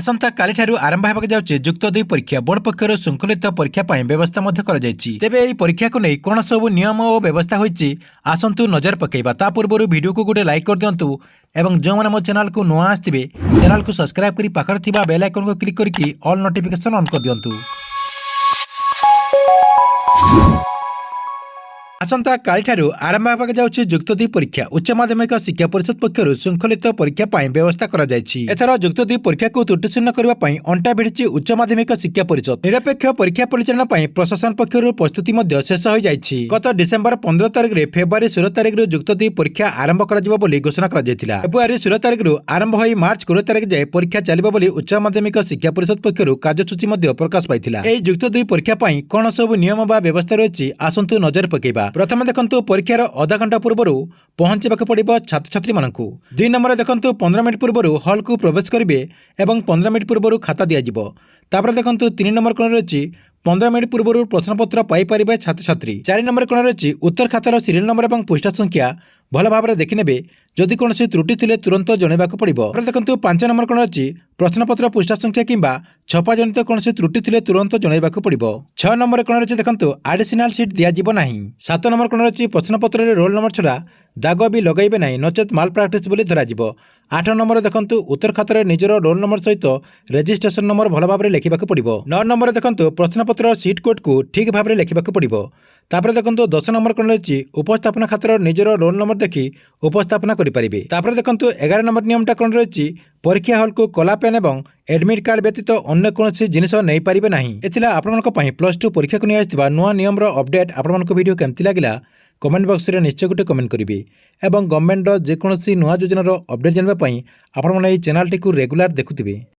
आसंता काली ठारू आरंभ होगा जाउछि युक्त 2 परीक्षा बोर्ड पक्षर श्रृंखलित परीक्षा पाई व्यवस्था मध्य कर जायछि। तेबे एही परीक्षा को नै कोन सब नियम और व्यवस्था होइछि आसंतु नजर पकेबा। ता पूर्व वीडियो को गोटे लाइक कर दियंतु एवं जो माने मो चैनल को नुआ आस्तिबे चैनल को सब्सक्राइब करी पाखर थिबा बेल आइकन को क्लिक करके ऑल नोटिफिकेशन ऑन कर दियंतु। आसंता काली ठारू आरंभ होगा जाउछि युक्त 2 परीक्षा उच्च माध्यमिक शिक्षा परिषद पक्षर श्रृंखलित परीक्षा पाई व्यवस्था करा जायछि। एथर युक्त 2 परीक्षा को त्रुटिशून्य करबा पाई अंटा भिड़िछि उच्च माध्यमिक शिक्षा परिषद। निरपेक्ष परीक्षा परिचालन पाई प्रशासन पक्षर प्रस्तुति मध्य शेष हो जायछि। गत डिसेंबर 15 तारिख रे फेब्रुआरी 16 तारिख रे युक्त 2 परीक्षा आरंभ करा जिवो बोली घोषणा करा जायतिला। फेब्रुआरी 16 तारिख रो आरंभ होई मार्च 20 तारिख जाय परीक्षा चलिबो बोली उच्च माध्यमिक शिक्षा परिषद पक्षर कार्यसूची मध्य प्रकाश पाइथिला। एही युक्त 2 परीक्षा पाई कोन सब नियम बा व्यवस्था रहिछि आसंतु नजर पकेबा। प्रथम देखंतु परीक्षार आधा घंटा पूर्व पहुंचवाक पड़ो छात्र छात्री मानू। 2 नंबर देखंतु 15 मिनिट पूर्व हॉल को प्रवेश करेंगे और 15 मिनिट पूर्व खाता दिज्व। तापर देखंतु 3 नंबर कोण रही 15 मिनिट पूर्व प्रश्नपत्र पाइपर छात्र छात्री। 4 नंबर कोण रही उत्तर खातार सीरियल नंबर और पृष्ठा संख्या भल भाव देखने जदि कौन त्रुटि थे तुरंत जनवाक पड़ो। देखो 5 नंबर कोण रही प्रश्नपत्र पृष्ठा संख्या किंबा छपा जनित कौन त्रुटि थे तुरंत जनवाक पड़ो। 6 नंबर कोण रही देखो आडिशनाल सीट दिज्व ना। 7 नंबर कोण रही प्रश्नपत्र में रोल नंबर छड़ा दाग भी लगेबे ना नचेत माल प्राक्टिस बोली धराजिव। 8 नंबर देखंतु उत्तर खातार निजर रोल नंबर सहित रेजिस्ट्रेशन नंबर भल भाव लिखा पड़ो। 9 नंबर देखंतु प्रश्नपत्र सीट कोड को ठीक भाव लिखा पड़ो। तापर देखंतु 10 नंबर कोण रही उपस्थापना खातर निजर रोल नंबर देखि उपस्थापना करें। तापर देखंतु 11 नंबर नियमटा कोण रही परीक्षा हॉल को कला पेन एवं एडमिट कार्ड व्यतीत अन्य कौन जिनिस नहीं पारे ना। एथिला आपन +2 परीक्षा को नहीं नुआ नियम अपडेट आपन वीडियो केमती लगिला कमेंट बॉक्स रे निश्चय गोटे कमेंट करेंगे और गवर्नमेंट जेकोसी नुआ योजनार अपडेट जानवाई आपण चैनल टी रेगुलर देखुथिबे।